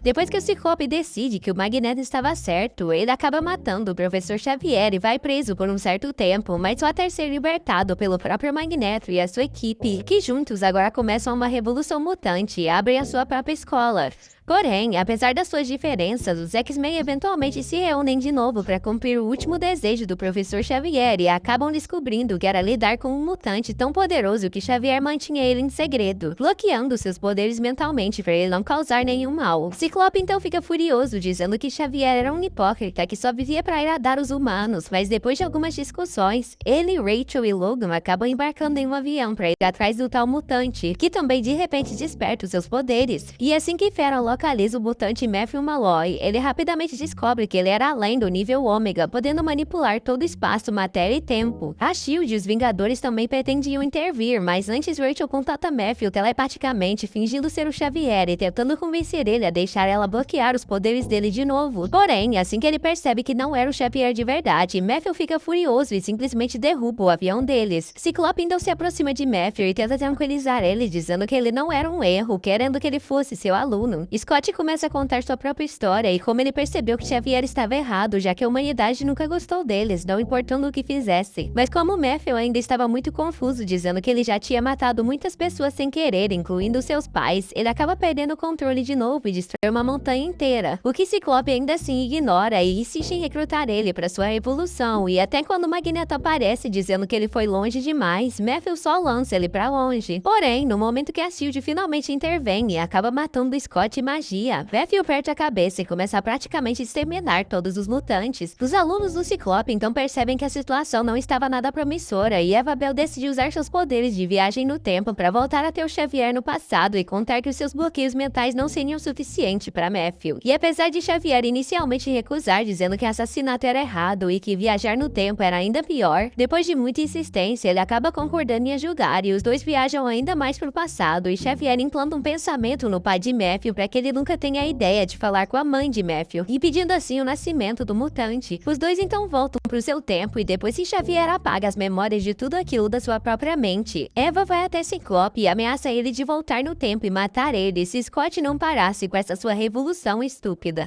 Depois que o Ciclope decide que o Magneto estava certo, ele acaba matando o Professor Xavier e vai preso por um certo tempo, mas só até ser libertado pelo próprio Magneto e a sua equipe, que juntos agora começam uma revolução mutante e abrem a sua própria escola. Porém, apesar das suas diferenças, os X-Men eventualmente se reúnem de novo para cumprir o último desejo do Professor Xavier e acabam descobrindo que era lidar com um mutante tão poderoso que Xavier mantinha ele em segredo, bloqueando seus poderes mentalmente para ele não causar nenhum mal. Ciclope então fica furioso, dizendo que Xavier era um hipócrita que só vivia para agradar os humanos, mas depois de algumas discussões, ele, Rachel e Logan acabam embarcando em um avião para ir atrás do tal mutante, que também de repente desperta os seus poderes. E assim que Fera localiza o mutante Matthew Malloy, ele rapidamente descobre que ele era além do nível Ômega, podendo manipular todo o espaço, matéria e tempo. A SHIELD e os Vingadores também pretendiam intervir, mas antes Rachel contata Matthew telepaticamente, fingindo ser o Xavier e tentando convencer ele a deixar ela bloquear os poderes dele de novo. Porém, assim que ele percebe que não era o Xavier de verdade, Matthew fica furioso e simplesmente derruba o avião deles. Ciclope então se aproxima de Matthew e tenta tranquilizar ele, dizendo que ele não era um erro, querendo que ele fosse seu aluno. Scott começa a contar sua própria história e como ele percebeu que Xavier estava errado, já que a humanidade nunca gostou deles, não importando o que fizesse. Mas como Matthew ainda estava muito confuso, dizendo que ele já tinha matado muitas pessoas sem querer, incluindo seus pais, ele acaba perdendo o controle de novo e destrói uma montanha inteira, o que Ciclope ainda assim ignora e insiste em recrutar ele para sua revolução, e até quando Magneto aparece dizendo que ele foi longe demais, Matthew só lança ele para longe. Porém, no momento que a SHIELD finalmente intervém e acaba matando Scott e magia, Matthew perde a cabeça e começa a praticamente exterminar todos os mutantes. Os alunos do Ciclope então percebem que a situação não estava nada promissora e Eva Bell decide usar seus poderes de viagem no tempo para voltar até o Xavier no passado e contar que os seus bloqueios mentais não seriam suficientes para Matthew. E apesar de Xavier inicialmente recusar, dizendo que assassinato era errado e que viajar no tempo era ainda pior, depois de muita insistência, ele acaba concordando em ajudar e os dois viajam ainda mais pro passado e Xavier implanta um pensamento no pai de Matthew para que ele nunca tenha a ideia de falar com a mãe de Matthew, impedindo assim o nascimento do mutante. Os dois então voltam pro seu tempo e depois que Xavier apaga as memórias de tudo aquilo da sua própria mente, Eva vai até Ciclope e ameaça ele de voltar no tempo e matar ele se Scott não parasse com essa sua revolução estúpida.